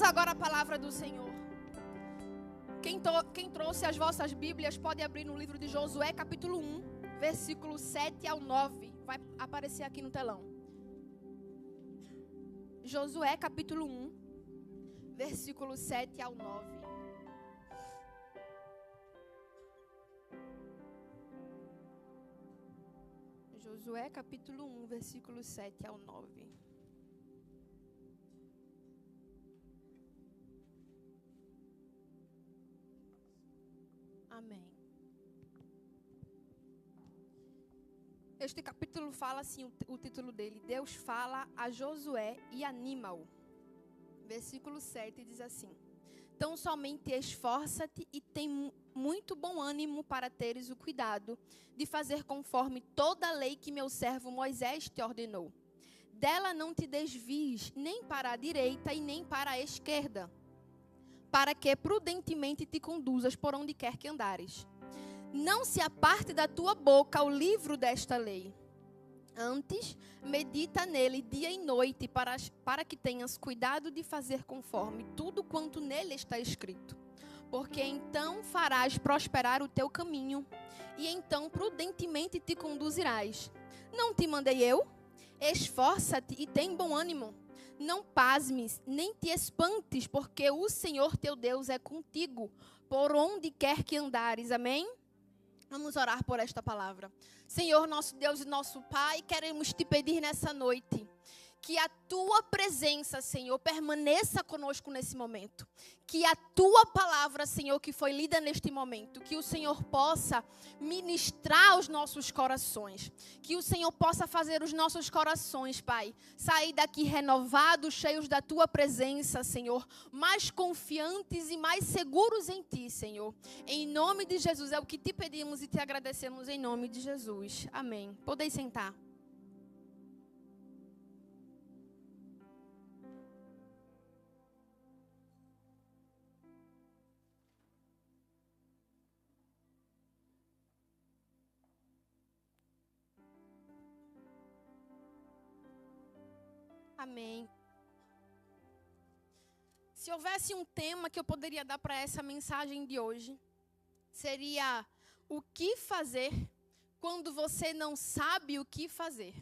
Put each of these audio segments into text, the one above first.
agora a palavra do Senhor. Quem trouxe as vossas Bíblias pode abrir no livro de Josué, capítulo 1, versículo 7 ao 9. Vai aparecer aqui no telão. Josué, capítulo 1, versículo 7 ao 9. Josué, capítulo 1, versículo 7 ao 9. Amém. Este capítulo fala assim, o título dele: Deus fala a Josué e anima-o. Versículo 7 diz assim: Tão somente esforça-te e tem muito bom ânimo para teres o cuidado de fazer conforme toda a lei que meu servo Moisés te ordenou. Dela não te desvies nem para a direita e nem para a esquerda, para que prudentemente te conduzas por onde quer que andares. Não se aparte da tua boca o livro desta lei. Antes, medita nele dia e noite, para que tenhas cuidado de fazer conforme tudo quanto nele está escrito. Porque então farás prosperar o teu caminho, e então prudentemente te conduzirás. Não te mandei eu? Esforça-te e tem bom ânimo. Não pasmes, nem te espantes, porque o Senhor teu Deus é contigo, por onde quer que andares. Amém? Vamos orar por esta palavra. Senhor, nosso Deus e nosso Pai, queremos te pedir nessa noite que a tua presença, Senhor, permaneça conosco nesse momento. Que a tua palavra, Senhor, que foi lida neste momento, que o Senhor possa ministrar aos nossos corações. Que o Senhor possa fazer os nossos corações, Pai, sair daqui renovados, cheios da tua presença, Senhor, mais confiantes e mais seguros em ti, Senhor. Em nome de Jesus, é o que te pedimos e te agradecemos em nome de Jesus. Amém. Podeis sentar. Amém. Se houvesse um tema que eu poderia dar para essa mensagem de hoje, seria o que fazer quando você não sabe o que fazer.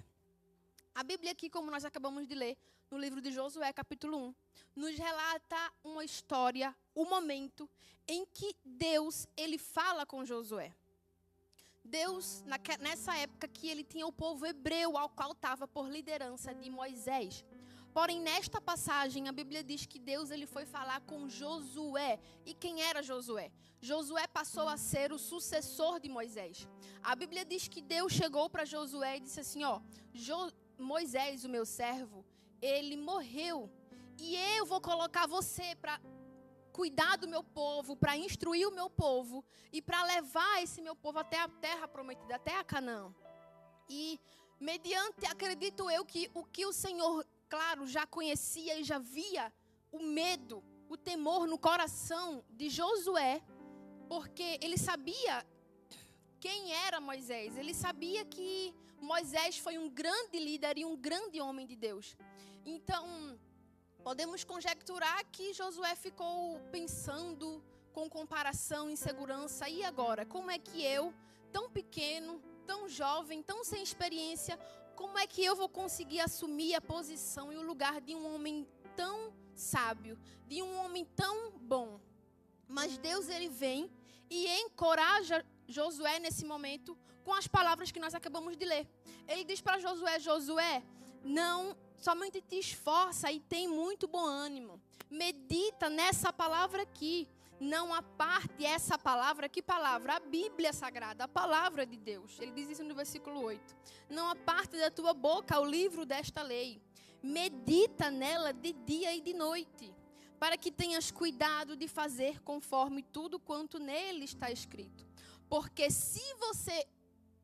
A Bíblia aqui, como nós acabamos de ler, no livro de Josué, capítulo 1, nos relata uma história, um momento em que Deus, ele fala com Josué. Deus, nessa época que ele tinha o povo hebreu, ao qual estava por liderança de Moisés. Porém, nesta passagem, a Bíblia diz que Deus ele foi falar com Josué. E quem era Josué? Josué passou a ser o sucessor de Moisés. A Bíblia diz que Deus chegou para Josué e disse assim, Moisés, o meu servo, ele morreu. E eu vou colocar você para cuidar do meu povo, para instruir o meu povo e para levar esse meu povo até a terra prometida, até a Canaã. E mediante, acredito eu, que o que o Senhor, claro, já conhecia e já via o medo, o temor no coração de Josué, porque ele sabia quem era Moisés. Ele sabia que Moisés foi um grande líder e um grande homem de Deus. Então, podemos conjecturar que Josué ficou pensando com comparação, insegurança. E agora? Como é que eu, tão pequeno, tão jovem, tão sem experiência, como é que eu vou conseguir assumir a posição e o lugar de um homem tão sábio, de um homem tão bom? Mas Deus, ele vem e encoraja Josué nesse momento com as palavras que nós acabamos de ler. Ele diz para Josué, não, somente te esforça e tem muito bom ânimo. Medita nessa palavra aqui. Não aparte essa palavra. Que palavra? A Bíblia Sagrada, a palavra de Deus. Ele diz isso no versículo 8. Não aparte da tua boca o livro desta lei. Medita nela de dia e de noite, para que tenhas cuidado de fazer conforme tudo quanto nele está escrito. Porque se você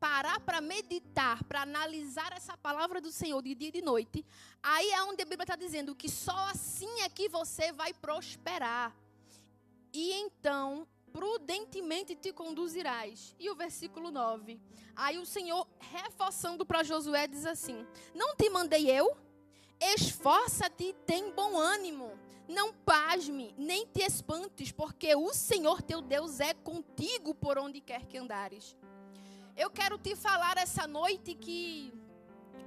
parar para meditar, para analisar essa palavra do Senhor de dia e de noite, aí é onde a Bíblia está dizendo que só assim é que você vai prosperar. E então, prudentemente te conduzirás. E o versículo 9. Aí o Senhor, reforçando para Josué, diz assim: não te mandei eu? Esforça-te e tem bom ânimo. Não pasme, nem te espantes, porque o Senhor teu Deus é contigo por onde quer que andares. Eu quero te falar essa noite que,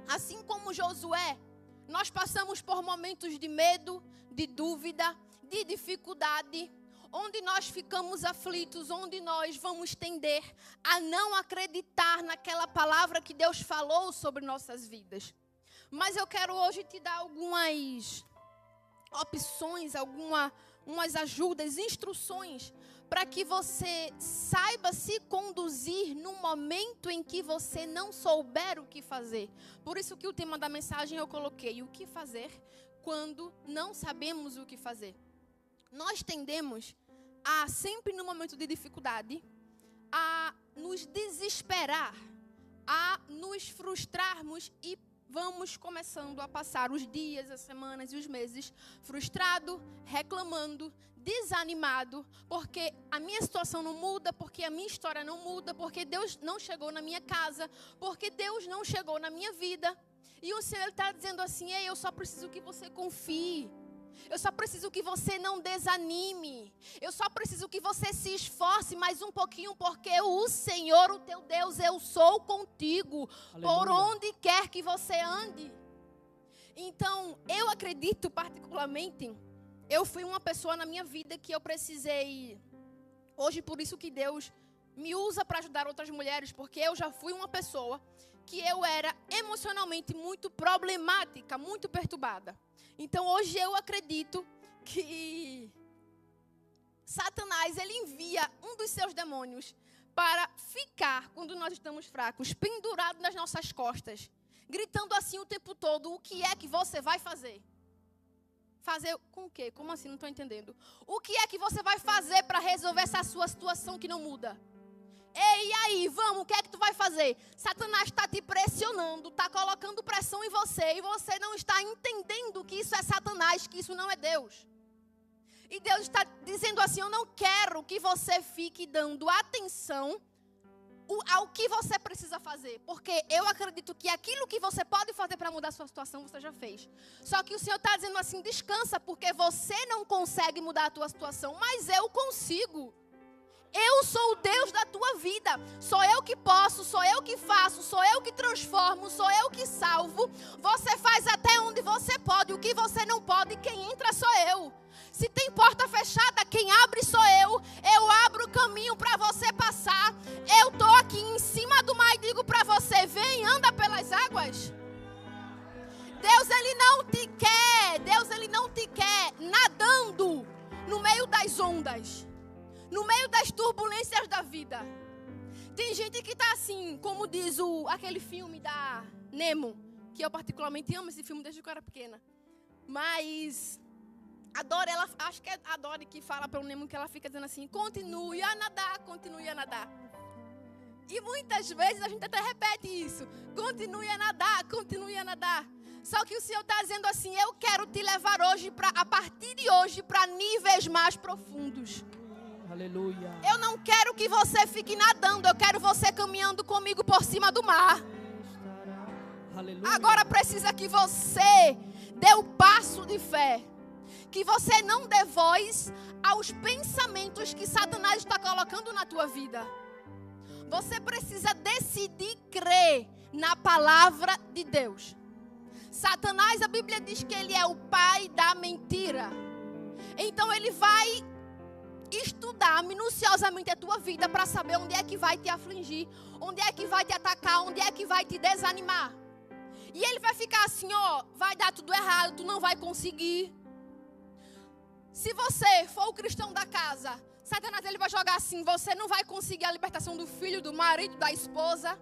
assim como Josué, nós passamos por momentos de medo, de dúvida, de dificuldade, onde nós ficamos aflitos, onde nós vamos tender a não acreditar naquela palavra que Deus falou sobre nossas vidas. Mas eu quero hoje te dar algumas opções, umas ajudas, instruções, para que você saiba se conduzir no momento em que você não souber o que fazer. Por isso que o tema da mensagem eu coloquei: o que fazer quando não sabemos o que fazer. Nós tendemos a, sempre no momento de dificuldade, a nos desesperar, a nos frustrarmos e vamos começando a passar os dias, as semanas e os meses frustrado, reclamando, desanimado, porque a minha situação não muda, porque a minha história não muda, porque Deus não chegou na minha casa, porque Deus não chegou na minha vida. E o Senhor está dizendo assim: ei, eu só preciso que você confie. Eu só preciso que você não desanime. Eu só preciso que você se esforce mais um pouquinho, porque o Senhor, o teu Deus, eu sou contigo. Aleluia. Por onde quer que você ande. Então, eu acredito particularmente, eu fui uma pessoa na minha vida que eu precisei, hoje por isso que Deus me usa para ajudar outras mulheres, porque eu já fui uma pessoa que eu era emocionalmente muito problemática, muito perturbada. Então, hoje eu acredito que Satanás, ele envia um dos seus demônios para ficar, quando nós estamos fracos, pendurado nas nossas costas, gritando assim o tempo todo: o que é que você vai fazer? Fazer com o quê? Como assim? Não estou entendendo. O que é que você vai fazer para resolver essa sua situação que não muda? Ei, e aí, vamos, o que é que tu vai fazer? Satanás está te pressionando, está colocando pressão em você, e você não está entendendo que isso é Satanás, que isso não é Deus. E Deus está dizendo assim: eu não quero que você fique dando atenção ao que você precisa fazer, porque eu acredito que aquilo que você pode fazer para mudar a sua situação, você já fez. Só que o Senhor está dizendo assim: descansa, porque você não consegue mudar a tua situação, mas eu consigo. Eu sou o Deus da tua vida. Sou eu que posso, sou eu que faço, sou eu que transformo, sou eu que salvo. Você faz até onde você pode. O que você não pode, quem entra sou eu. Se tem porta fechada, quem abre sou eu. Eu abro o caminho para você passar. Eu estou aqui em cima do mar e digo para você: vem, anda pelas águas. Deus, ele não te quer. Deus, ele não te quer nadando no meio das ondas, no meio das turbulências da vida. Tem gente que está assim, como diz aquele filme da Nemo, que eu particularmente amo esse filme desde que eu era pequena. Mas a Dory, acho que é a Dory que fala para o Nemo, que ela fica dizendo assim: continue a nadar, continue a nadar. E muitas vezes a gente até repete isso: continue a nadar, continue a nadar. Só que o Senhor está dizendo assim: eu quero te levar hoje, a partir de hoje, para níveis mais profundos. Aleluia. Eu não quero que você fique nadando, eu quero você caminhando comigo por cima do mar. Aleluia. Agora precisa que você dê o passo de fé, que você não dê voz aos pensamentos que Satanás está colocando na tua vida. Você precisa decidir crer na palavra de Deus. Satanás, a Bíblia diz que ele é o pai da mentira. Então ele vai estudar minuciosamente a tua vida para saber onde é que vai te afligir, onde é que vai te atacar, onde é que vai te desanimar. E ele vai ficar assim: ó, vai dar tudo errado, tu não vai conseguir. Se você for o cristão da casa, Satanás, ele vai jogar assim: você não vai conseguir a libertação do filho, do marido, da esposa.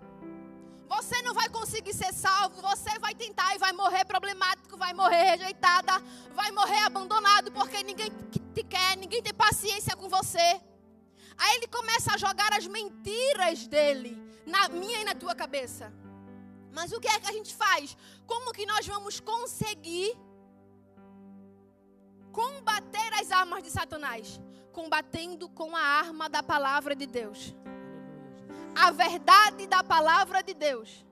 Você não vai conseguir ser salvo, você vai tentar e vai morrer problemático, vai morrer rejeitada, vai morrer abandonado, porque ninguém te quer, ninguém tem paciência com você. Aí ele começa a jogar as mentiras dele na minha e na tua cabeça. Mas o que é que a gente faz? Como que nós vamos conseguir combater as armas de Satanás? Combatendo com a arma da palavra de Deus. A verdade da palavra de Deus.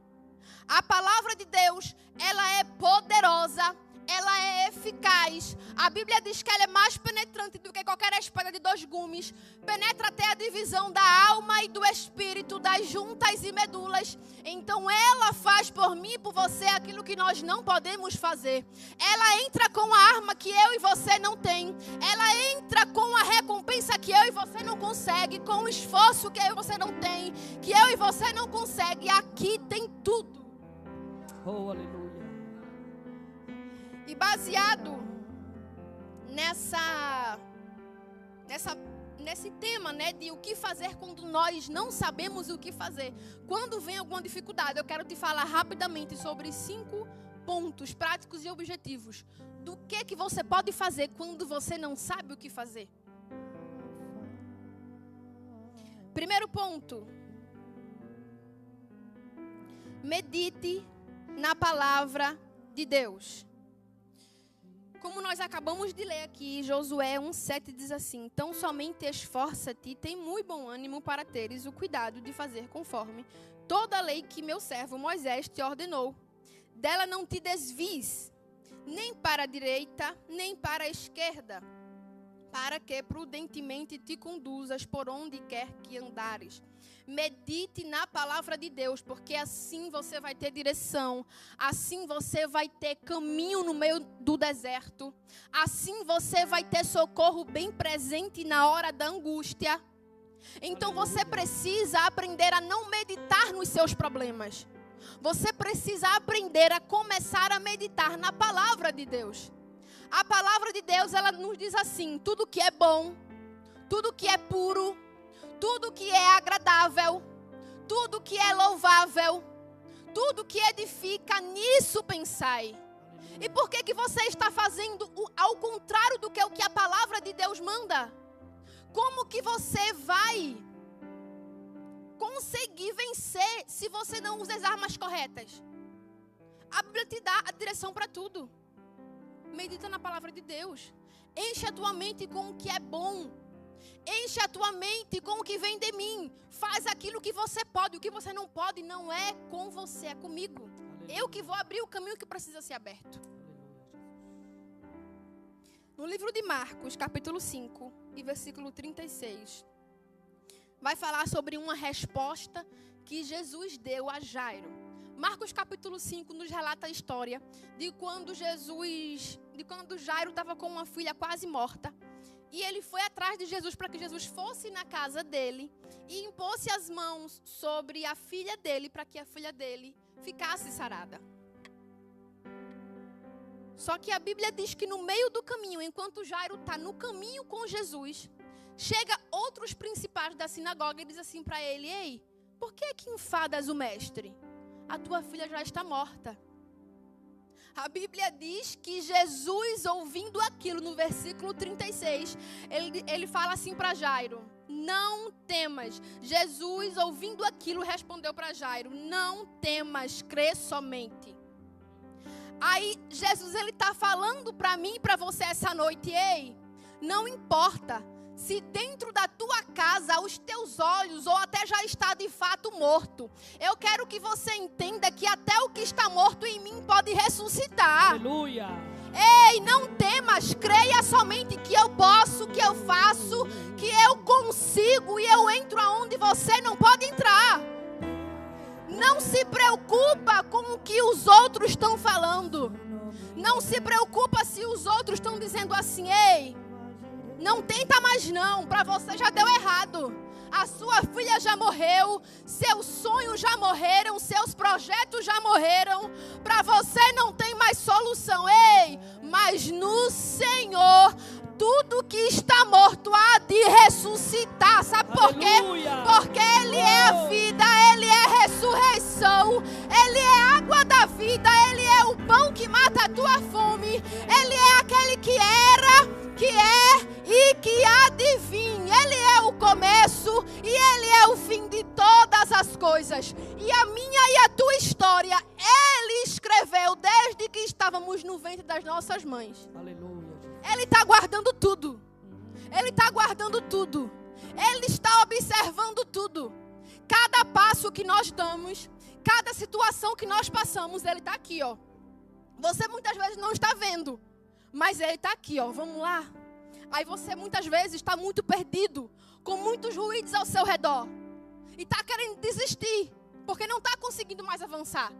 A palavra de Deus, ela é poderosa, ela é eficaz. A Bíblia diz que ela é mais penetrante do que qualquer espada de 2 gumes. Penetra até a divisão da alma e do espírito, das juntas e medulas. Então ela faz por mim e por você aquilo que nós não podemos fazer. Ela entra com a arma que eu e você não tem. Ela entra com a recompensa que eu e você não consegue, com o esforço que eu e você não tem, que eu e você não consegue. Aqui tem tudo. Oh, aleluia. E baseado nesse tema, né, de o que fazer quando nós não sabemos o que fazer. Quando vem alguma dificuldade, eu quero te falar rapidamente sobre 5 pontos práticos e objetivos do que você pode fazer quando você não sabe o que fazer. Primeiro ponto: medite na palavra de Deus. Como nós acabamos de ler aqui, Josué 1:7 diz assim: então somente esforça-te e tem muito bom ânimo para teres o cuidado de fazer conforme toda a lei que meu servo Moisés te ordenou. Dela não te desvies, nem para a direita, nem para a esquerda, para que prudentemente te conduzas por onde quer que andares. Medite na palavra de Deus, porque assim você vai ter direção, assim você vai ter caminho no meio do deserto, assim você vai ter socorro bem presente na hora da angústia. Então você precisa aprender a não meditar nos seus problemas. Você precisa aprender a começar a meditar na palavra de Deus. A palavra de Deus, ela nos diz assim: tudo que é bom, tudo que é puro, tudo que é agradável, tudo que é louvável, tudo que edifica, nisso pensai. E por que você está fazendo ao contrário do que o que a palavra de Deus manda? Como que você vai conseguir vencer se você não usa as armas corretas? A Bíblia te dá a direção para tudo. Medita na palavra de Deus. Enche a tua mente com o que é bom. Enche a tua mente com o que vem de mim. Faz aquilo que você pode. O que você não pode não é com você, é comigo. Aleluia. Eu que vou abrir o caminho que precisa ser aberto. No livro de Marcos, capítulo 5, e versículo 36, vai falar sobre uma resposta que Jesus deu a Jairo. Marcos capítulo 5 nos relata a história de quando Jairo estava com uma filha quase morta. E ele foi atrás de Jesus para que Jesus fosse na casa dele e impôsse as mãos sobre a filha dele para que a filha dele ficasse sarada. Só que a Bíblia diz que no meio do caminho, enquanto Jairo está no caminho com Jesus, chega outros principais da sinagoga e diz assim para ele: ei, por que enfadas o mestre? A tua filha já está morta. A Bíblia diz que Jesus, ouvindo aquilo, no versículo 36, ele fala assim para Jairo: não temas. Jesus, ouvindo aquilo, respondeu para Jairo: não temas, crê somente. Aí Jesus, ele está falando para mim e para você essa noite: ei, não importa se dentro da tua casa os teus olhos ou até já está de fato morto. Eu quero que você entenda que até o que está morto em mim pode ressuscitar. Aleluia. Ei, não temas, creia somente que eu posso, que eu faço, que eu consigo e eu entro aonde você não pode entrar. Não se preocupa com o que os outros estão falando. Não se preocupa se os outros estão dizendo assim: ei, não tenta mais não, para você já deu errado. A sua filha já morreu, seus sonhos já morreram, seus projetos já morreram. Para você não tem mais solução. Ei, mas no Senhor tudo que está morto há de ressuscitar. Sabe por quê? Porque Ele é a vida, Ele é a ressurreição, Ele é a água da vida, Ele é o pão que mata a tua fome, Ele é aquele que era, que é e que há de vir. Ele é o começo e Ele é o fim de todas as coisas. E a minha e a tua história, Ele escreveu desde que estávamos no ventre das nossas mães. Aleluia. Ele está guardando tudo. Ele está guardando tudo. Ele está observando tudo. Cada passo que nós damos, cada situação que nós passamos, Ele está aqui, ó, Você muitas vezes não está vendo, mas ele está aqui, ó, vamos lá. Aí você muitas vezes está muito perdido, com muitos ruídos ao seu redor. E está querendo desistir, porque não está conseguindo mais avançar.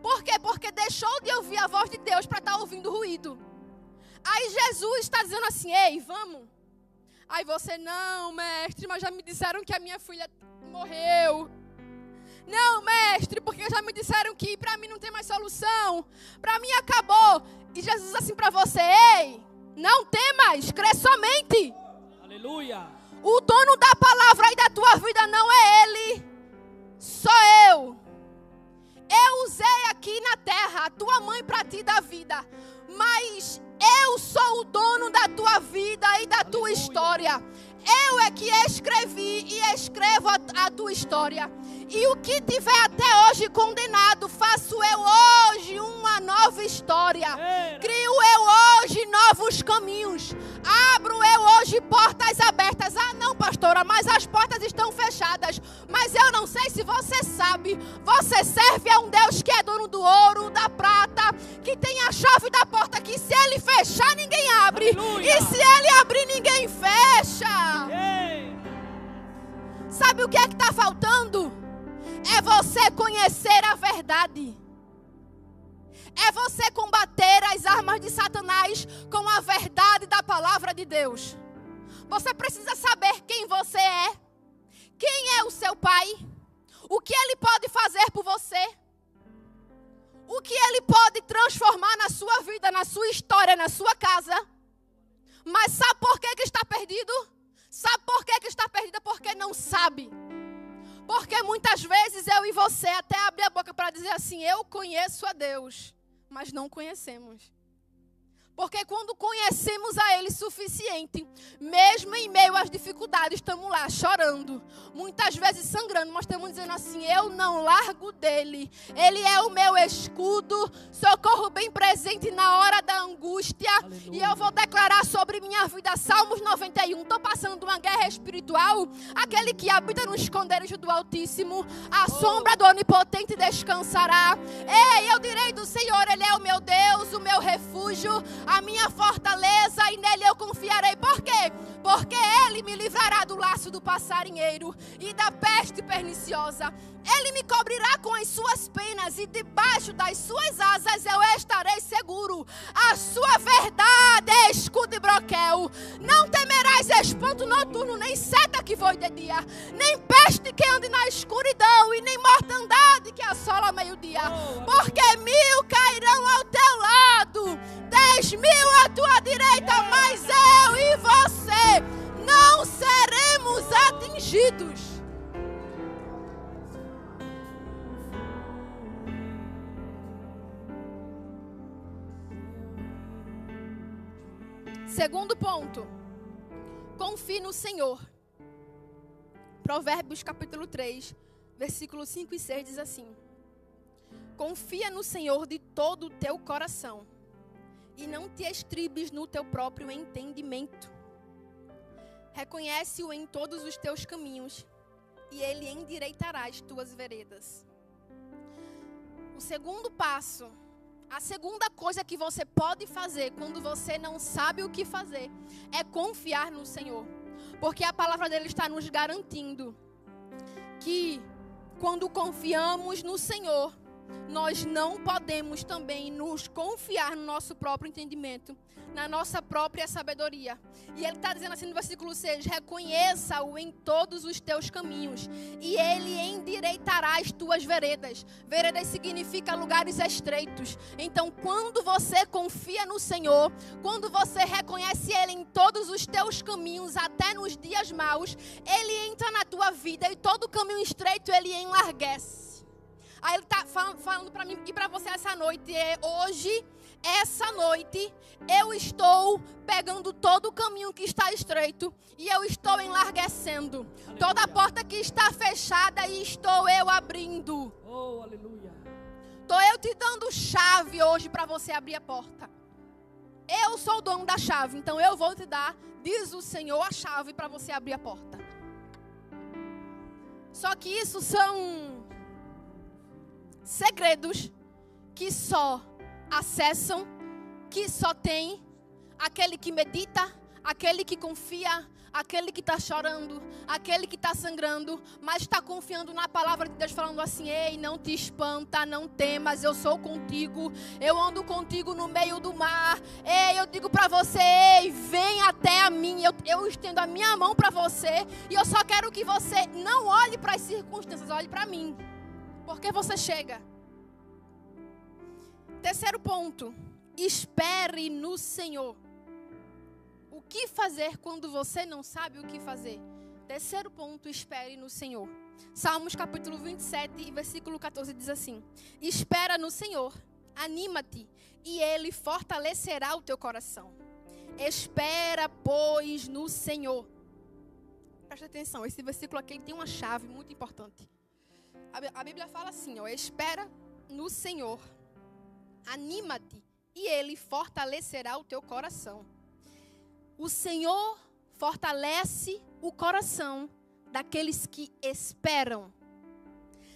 Por quê? Porque deixou de ouvir a voz de Deus para estar ouvindo ruído. Aí Jesus está dizendo assim, ei, vamos. Aí você, não, mestre, mas já me disseram que a minha filha morreu. Não, mestre, porque já me disseram que para mim não tem mais solução. Para mim acabou. E Jesus assim para você, ei, não temas, crê somente. Aleluia. O dono da palavra aí da tua vida não é ele, sou eu. Eu usei aqui na terra a tua mãe para te dar vida, mas eu sou o dono da tua vida e da tua história. Eu é que escrevi e escrevo a tua história. E o que tiver até hoje condenado, faço eu hoje uma nova história. Crio eu hoje novos caminhos. Abro eu hoje portas abertas. Ah, não, pastora, mas as portas estão fechadas. Mas eu não sei se você sabe. Você serve a um Deus que é dono do ouro, da prata, que tem a chave da porta, que se ele fechar, ninguém abre. Aleluia. E se ele abrir, ninguém fecha. Ei. Sabe o que é que está faltando? É você conhecer a verdade. É você combater as armas de Satanás com a verdade da palavra de Deus. Você precisa saber quem você é. Quem é o seu pai? O que ele pode fazer por você? O que ele pode transformar na sua vida, na sua história, na sua casa? Mas sabe por que está perdido? Sabe por que está perdida? Porque não sabe. Porque muitas vezes eu e você até abrir a boca para dizer assim, eu conheço a Deus, mas não conhecemos. Porque quando conhecemos a Ele suficiente, mesmo em meio às dificuldades, estamos lá chorando, muitas vezes sangrando, mas estamos dizendo assim, eu não largo dele. Ele é o meu escudo, socorro bem presente na hora da angústia. Aleluia. E eu vou declarar sobre minha vida, Salmos 91, estou passando uma guerra espiritual, aquele que habita no esconderijo do Altíssimo, a sombra do Onipotente descansará. Ei, eu direi do Senhor, Ele é o meu Deus, o meu refúgio, a minha fortaleza, e nele eu confiarei. Por quê? Porque ele me livrará do laço do passarinheiro e da peste perniciosa. Ele me cobrirá com as suas penas e debaixo das suas asas eu estarei seguro. A sua verdade é escudo e broquel. Não temerás espanto noturno, nem seta que voe de dia, nem peste que ande na escuridão, e nem mortandade que assola ao meio-dia. Porque 1000 cairão ao teu lado, 10.000 à tua direita, mas eu e você não seremos atingidos. Segundo ponto, confie no Senhor. Provérbios capítulo 3, versículos 5 e 6 diz assim: confia no Senhor de todo o teu coração e não te estribes no teu próprio entendimento. Reconhece-o em todos os teus caminhos e ele endireitará as tuas veredas. O segundo passo, a segunda coisa que você pode fazer quando você não sabe o que fazer, é confiar no Senhor. Porque a palavra dele está nos garantindo que quando confiamos no Senhor, nós não podemos também nos confiar no nosso próprio entendimento, na nossa própria sabedoria. E ele está dizendo assim no versículo 6, reconheça-o em todos os teus caminhos e ele endireitará as tuas veredas. Veredas significa lugares estreitos. Então quando você confia no Senhor, quando você reconhece ele em todos os teus caminhos, até nos dias maus, ele entra na tua vida e todo caminho estreito ele enlarguece. Aí ele está falando para mim e para você essa noite, hoje, essa noite, eu estou pegando todo o caminho que está estreito e eu estou enlarguecendo. Aleluia. Toda a porta que está fechada e estou eu abrindo. Oh, aleluia. Estou eu te dando chave hoje para você abrir a porta. Eu sou o dono da chave, então eu vou te dar, diz o Senhor, a chave para você abrir a porta. Só que isso são segredos que só acessam, que só tem aquele que medita, aquele que confia, aquele que está chorando, aquele que está sangrando, mas está confiando na palavra de Deus, falando assim: ei, não te espanta, não temas, eu sou contigo, eu ando contigo no meio do mar. Ei, eu digo para você, ei, vem até a mim, eu estendo a minha mão para você, e eu só quero que você não olhe para as circunstâncias, olhe para mim, porque você chega. Terceiro ponto, espere no Senhor. O que fazer quando você não sabe o que fazer? Terceiro ponto, espere no Senhor. Salmos capítulo 27, versículo 14 diz assim: espera no Senhor, anima-te, e Ele fortalecerá o teu coração. Espera, pois, no Senhor. Presta atenção, esse versículo aqui tem uma chave muito importante. A Bíblia fala assim, espera no Senhor, anima-te, e Ele fortalecerá o teu coração. O Senhor fortalece o coração daqueles que esperam,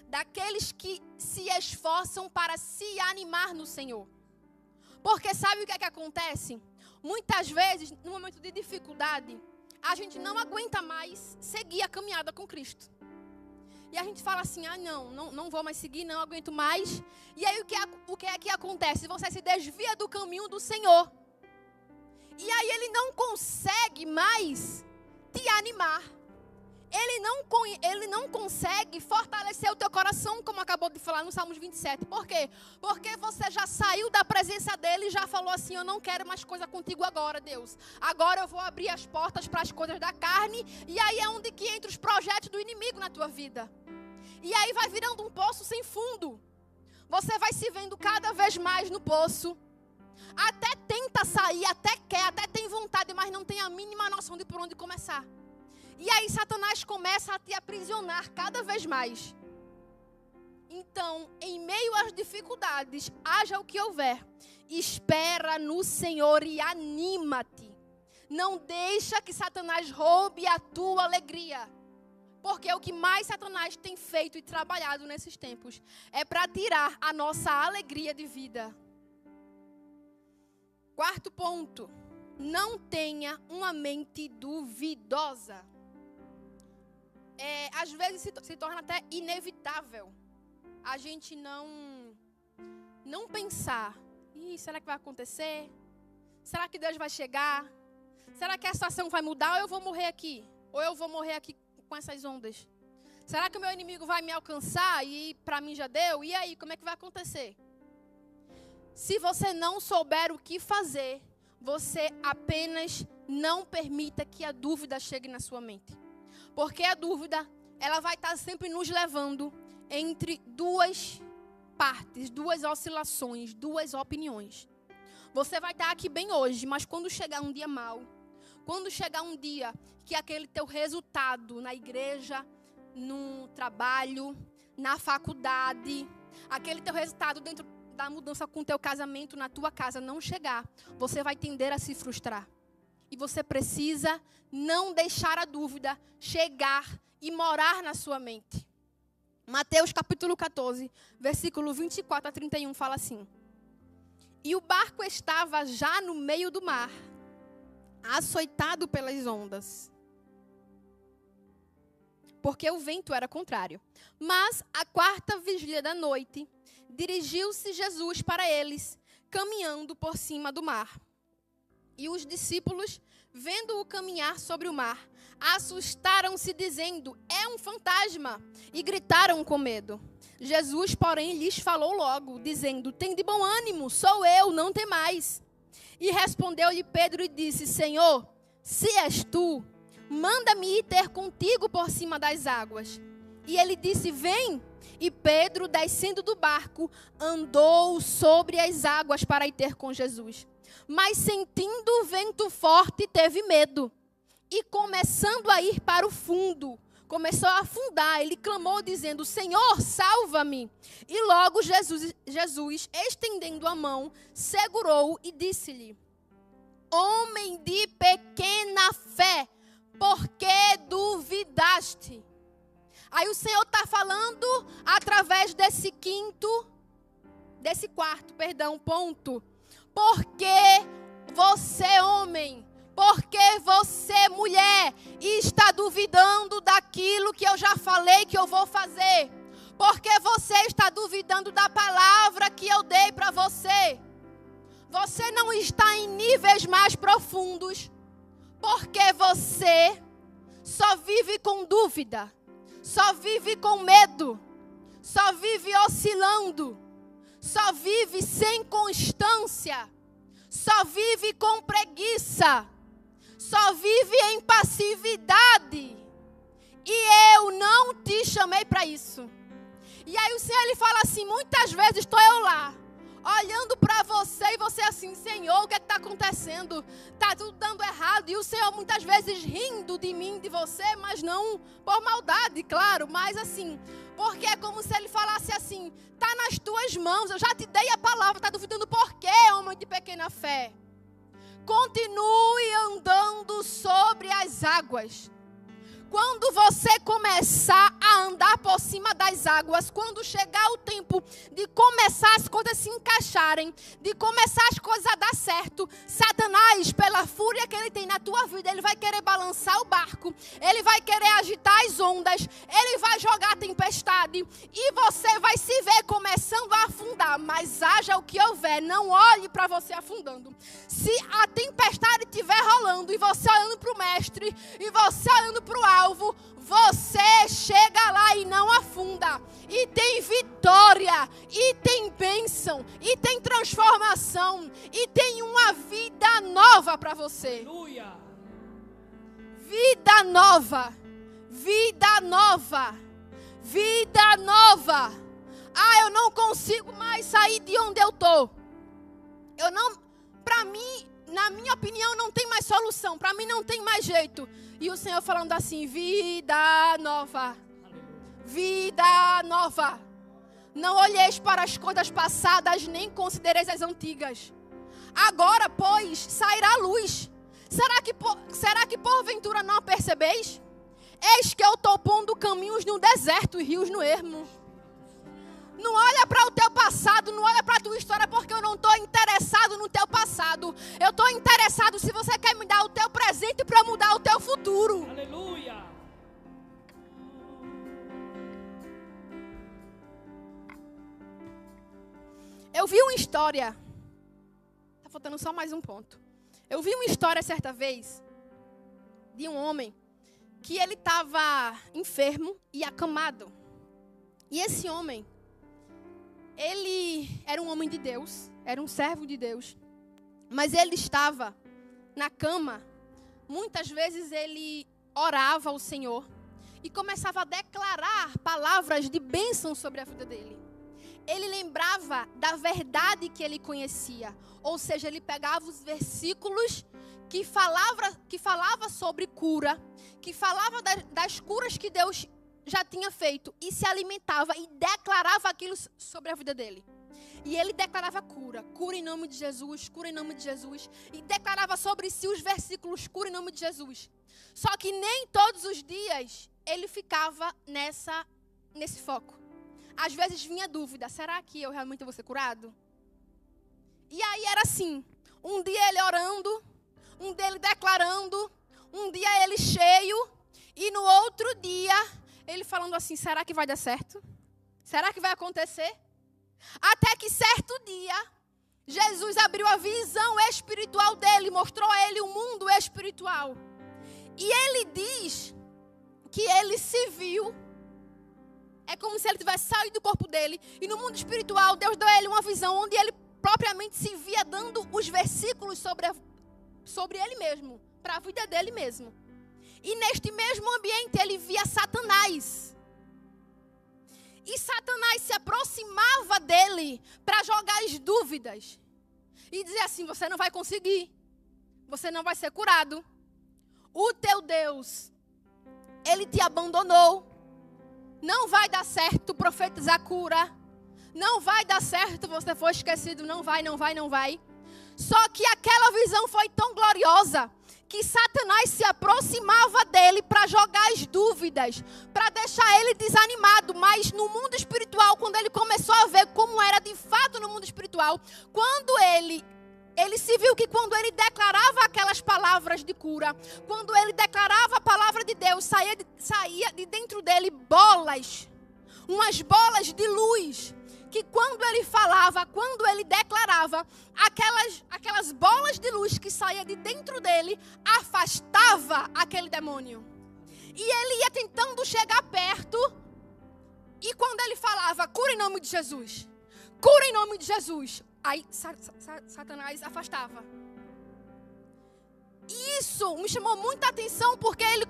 daqueles que se esforçam para se animar no Senhor. Porque sabe o que é que acontece? Muitas vezes, no momento de dificuldade, a gente não aguenta mais seguir a caminhada com Cristo. E a gente fala assim, não vou mais seguir, não aguento mais. E aí o que é que acontece? Você se desvia do caminho do Senhor. E aí Ele não consegue mais te animar. Ele não consegue fortalecer o teu coração, como acabou de falar no Salmos 27. Por quê? Porque você já saiu da presença dEle e já falou assim: eu não quero mais coisa contigo agora, Deus. Agora eu vou abrir as portas para as coisas da carne. E aí é onde que entra os projetos do inimigo na tua vida. E aí vai virando um poço sem fundo. Você vai se vendo cada vez mais no poço. Até tenta sair, até quer, até tem vontade, mas não tem a mínima noção de por onde começar. E aí Satanás começa a te aprisionar cada vez mais. Então, em meio às dificuldades, haja o que houver, espera no Senhor e anima-te. Não deixa que Satanás roube a tua alegria. Porque o que mais Satanás tem feito e trabalhado nesses tempos é para tirar a nossa alegria de vida. Quarto ponto, não tenha uma mente duvidosa. Às vezes se torna até inevitável a gente não pensar: será que vai acontecer? Será que Deus vai chegar? Será que a situação vai mudar ou eu vou morrer aqui? Ou eu vou morrer aqui com essas ondas? Será que o meu inimigo vai me alcançar e para mim já deu? E aí, como é que vai acontecer? Se você não souber o que fazer, você apenas não permita que a dúvida chegue na sua mente. Porque a dúvida, ela vai estar sempre nos levando entre duas partes, duas oscilações, duas opiniões. Você vai estar aqui bem hoje, mas quando chegar um dia mau, quando chegar um dia que aquele teu resultado na igreja, no trabalho, na faculdade, aquele teu resultado dentro da mudança com o teu casamento, na tua casa, não chegar, você vai tender a se frustrar. E você precisa não deixar a dúvida chegar e morar na sua mente. Mateus capítulo 14, versículo 24 a 31 fala assim: e o barco estava já no meio do mar, açoitado pelas ondas, porque o vento era contrário. Mas à quarta vigília da noite, dirigiu-se Jesus para eles, caminhando por cima do mar. E os discípulos, vendo-o caminhar sobre o mar, assustaram-se, dizendo: é um fantasma, e gritaram com medo. Jesus, porém, lhes falou logo, dizendo: tende bom ânimo, sou eu, não temais. E respondeu-lhe Pedro e disse: Senhor, se és tu, manda-me ir ter contigo por cima das águas. E ele disse: vem. E Pedro, descendo do barco, andou sobre as águas para ir ter com Jesus. Mas sentindo o vento forte, teve medo. E começando a ir para o fundo, começou a afundar. Ele clamou dizendo: Senhor, salva-me. E logo Jesus, estendendo a mão, segurou-o e disse-lhe: homem de pequena fé, por que duvidaste? Aí o Senhor está falando através desse quinto ponto. Porque você, homem, porque você, mulher, está duvidando daquilo que eu já falei que eu vou fazer. Porque você está duvidando da palavra que eu dei para você. Você não está em níveis mais profundos. Porque você só vive com dúvida. Só vive com medo. Só vive oscilando. Só vive sem constância. Só vive com preguiça. Só vive em passividade. E eu não te chamei para isso. E aí o Senhor, Ele fala assim, muitas vezes estou eu lá, olhando para você e você assim, Senhor, o que está acontecendo? Está tudo dando errado. E o Senhor muitas vezes rindo de mim, de você, mas não por maldade, claro. Mas assim, porque é como se Ele falasse assim, está nas tuas mãos, eu já te dei a palavra, está duvidando por quê, homem de pequena fé? Continue andando sobre as águas. Quando você começar a andar por cima das águas, quando chegar o tempo de começar as coisas se encaixarem, de começar as coisas a dar certo, Satanás, pela fúria que ele tem na tua vida, ele vai querer balançar o barco, ele vai querer agitar as ondas, ele vai jogar a tempestade e você vai se ver começando a afundar. Mas haja o que houver, não olhe para você afundando. Se a tempestade estiver rolando e você olhando para o mestre e você olhando para o alvo, você chega lá e não afunda. E tem vitória, e tem bênção, e tem transformação, e tem uma vida nova para você. Aleluia. Vida nova, vida nova, vida nova. Ah, eu não consigo mais sair de onde eu estou. Para mim, na minha opinião, não tem mais solução. Para mim não tem mais jeito. E o Senhor falando assim, vida nova. Vida nova. Não olheis para as coisas passadas, nem considereis as antigas. Agora, pois, sairá a luz. Será que porventura não a percebeis? Eis que eu estou pondo caminhos no deserto e rios no ermo. Não olha para o teu passado, não olha para a tua história, porque eu não estou interessado no teu passado. Eu estou interessado se você quer me dar o teu presente para mudar o teu futuro. Aleluia. Eu vi uma história. Está faltando só mais um ponto. Eu vi uma história certa vez de um homem que ele estava enfermo e acamado. E esse homem, ele era um homem de Deus, era um servo de Deus, mas ele estava na cama. Muitas vezes ele orava ao Senhor e começava a declarar palavras de bênção sobre a vida dele. Ele lembrava da verdade que ele conhecia, ou seja, ele pegava os versículos que falava sobre cura, que falava das curas que Deus já tinha feito, e se alimentava e declarava aquilo sobre a vida dele. E ele declarava cura em nome de Jesus, cura em nome de Jesus, e declarava sobre si os versículos, cura em nome de Jesus. Só que nem todos os dias ele ficava nesse foco. Às vezes vinha dúvida, será que eu realmente vou ser curado? E aí era assim, um dia ele orando, um dia ele declarando, um dia ele cheio, e no outro dia ele falando assim, será que vai dar certo? Será que vai acontecer? Até que certo dia, Jesus abriu a visão espiritual dele, mostrou a ele o mundo espiritual. E ele diz que ele se viu, é como se ele tivesse saído do corpo dele, e no mundo espiritual Deus deu a ele uma visão onde ele propriamente se via dando os versículos sobre ele mesmo, para a vida dele mesmo. E neste mesmo ambiente ele via Satanás. E Satanás se aproximava dele para jogar as dúvidas. E dizer assim, você não vai conseguir. Você não vai ser curado. O teu Deus, ele te abandonou. Não vai dar certo profetizar cura. Não vai dar certo, você foi esquecido. Não vai. Só que aquela visão foi tão gloriosa que Satanás se aproximava dele para jogar as dúvidas, para deixar ele desanimado. Mas no mundo espiritual, quando ele começou a ver como era de fato no mundo espiritual, quando ele se viu que quando ele declarava aquelas palavras de cura, quando ele declarava a palavra de Deus, saía de dentro dele bolas, umas bolas de luz, que quando ele falava, quando ele declarava, aquelas bolas de luz que saía de dentro dele, afastava aquele demônio. E ele ia tentando chegar perto, e quando ele falava, cura em nome de Jesus, cura em nome de Jesus, aí Satanás afastava. E isso me chamou muita atenção, porque ele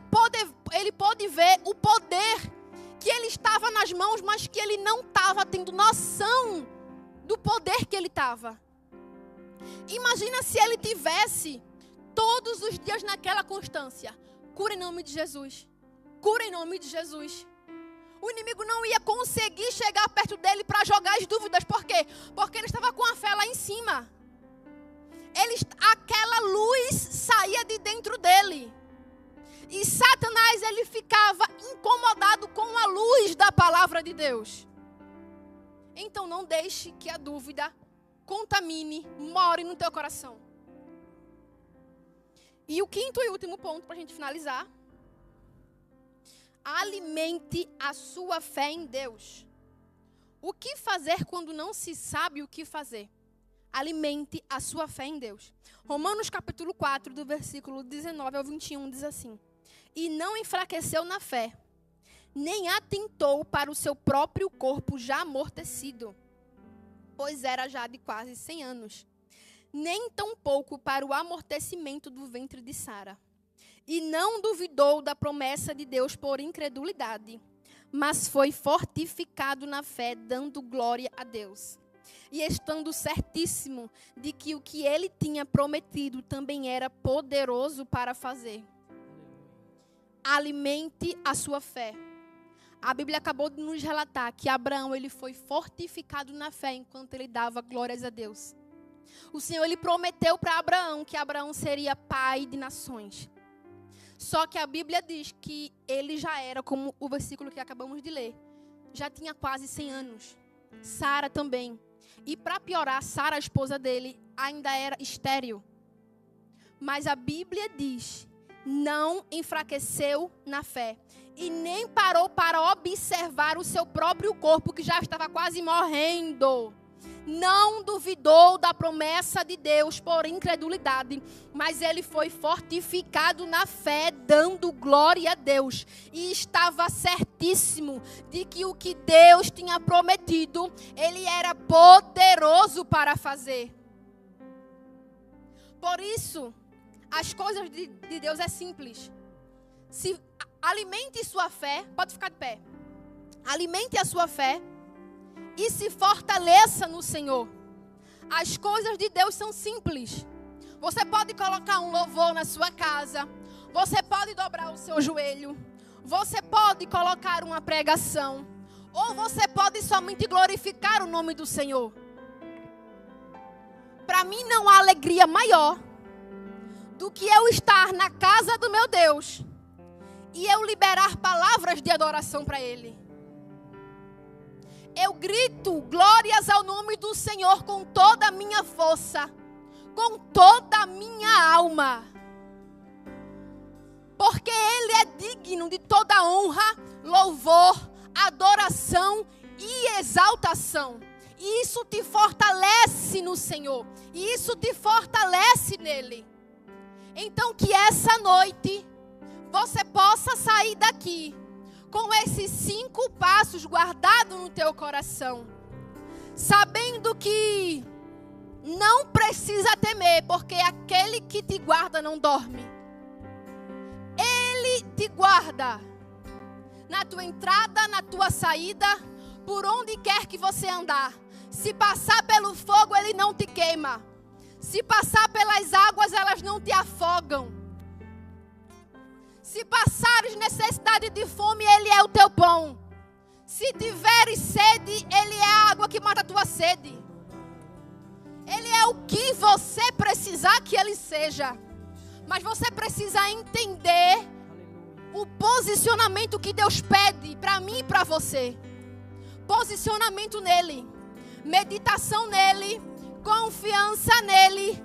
pôde ver o poder que ele estava nas mãos, mas que ele não estava tendo noção do poder que ele estava. Imagina se ele tivesse todos os dias naquela constância. Cura em nome de Jesus. Cura em nome de Jesus. O inimigo não ia conseguir chegar perto dele para jogar as dúvidas. Por quê? Porque ele estava com a fé lá em cima. Aquela luz saía de dentro dele. E Satanás, ele ficava incomodado com a luz da palavra de Deus. Então não deixe que a dúvida contamine, more no teu coração. E o quinto e último ponto para a gente finalizar. Alimente a sua fé em Deus. O que fazer quando não se sabe o que fazer? Alimente a sua fé em Deus. Romanos capítulo 4, do versículo 19 ao 21, diz assim: e não enfraqueceu na fé, nem atentou para o seu próprio corpo já amortecido, pois era já de quase 100 anos, nem tampouco para o amortecimento do ventre de Sara. E não duvidou da promessa de Deus por incredulidade, mas foi fortificado na fé, dando glória a Deus. E estando certíssimo de que o que ele tinha prometido também era poderoso para fazer. Alimente a sua fé. A Bíblia acabou de nos relatar que Abraão, ele foi fortificado na fé enquanto ele dava glórias a Deus. O Senhor, ele prometeu para Abraão que Abraão seria pai de nações. Só que a Bíblia diz que ele já era, como o versículo que acabamos de ler, já tinha quase 100 anos. Sara também. E para piorar, Sara, a esposa dele, ainda era estéril. Mas a Bíblia diz: não enfraqueceu na fé e nem parou para observar o seu próprio corpo, que já estava quase morrendo. Não duvidou da promessa de Deus por incredulidade, mas ele foi fortificado na fé, dando glória a Deus. E estava certíssimo de que o que Deus tinha prometido, ele era poderoso para fazer. Por isso, as coisas de Deus é simples. Alimente sua fé, pode ficar de pé. Alimente a sua fé e se fortaleça no Senhor. As coisas de Deus são simples. Você pode colocar um louvor na sua casa. Você pode dobrar o seu joelho. Você pode colocar uma pregação. Ou você pode somente glorificar o nome do Senhor. Para mim não há alegria maior do que eu estar na casa do meu Deus e eu liberar palavras de adoração para Ele. Eu grito glórias ao nome do Senhor com toda a minha força, com toda a minha alma. Porque Ele é digno de toda honra, louvor, adoração e exaltação. E isso te fortalece no Senhor. E isso te fortalece nele. Então que essa noite você possa sair daqui com esses 5 passos guardados no teu coração, sabendo que não precisa temer, porque aquele que te guarda não dorme. Ele te guarda na tua entrada, na tua saída, por onde quer que você andar. Se passar pelo fogo, ele não te queima. Se passar pelas águas, elas não te afogam. Se passares necessidade de fome, Ele é o teu pão. Se tiveres sede, Ele é a água que mata a tua sede. Ele é o que você precisar que Ele seja. Mas você precisa entender o posicionamento que Deus pede para mim e para você. Posicionamento nele, meditação nele, confiança nele,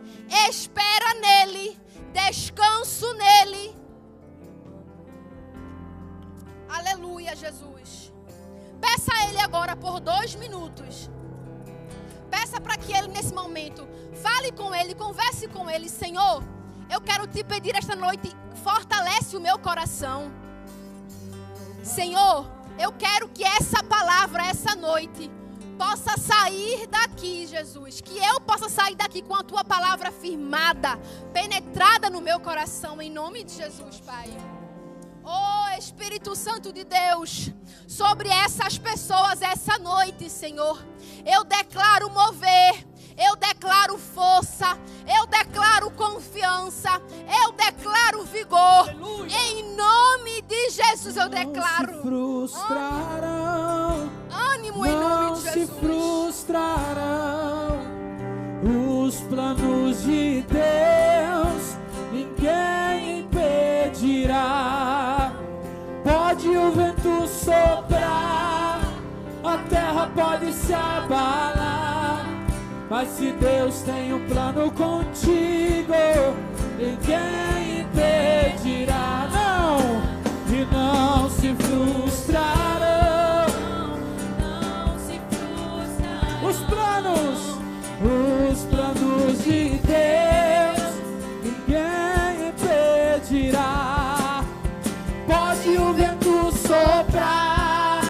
espera nele, descanso nele. Aleluia, Jesus. Peça a Ele agora por 2 minutos. Peça para que Ele nesse momento fale com Ele, converse com Ele. Senhor, eu quero te pedir esta noite, fortalece o meu coração. Senhor, eu quero que essa palavra, essa noite, possa sair daqui, Jesus. Que eu possa sair daqui com a tua palavra firmada, penetrada no meu coração, em nome de Jesus, Pai. Oh, Espírito Santo de Deus, sobre essas pessoas essa noite, Senhor, eu declaro mover, eu declaro força, eu declaro confiança, eu declaro vigor. Aleluia. Em nome de Jesus eu declaro. Não se frustrarão, ânimo em nome de Jesus. Não se frustrarão os planos de Deus, ninguém impedirá. Pode o vento soprar, a terra pode se abalar, mas se Deus tem um plano contigo, ninguém impedirá. Não!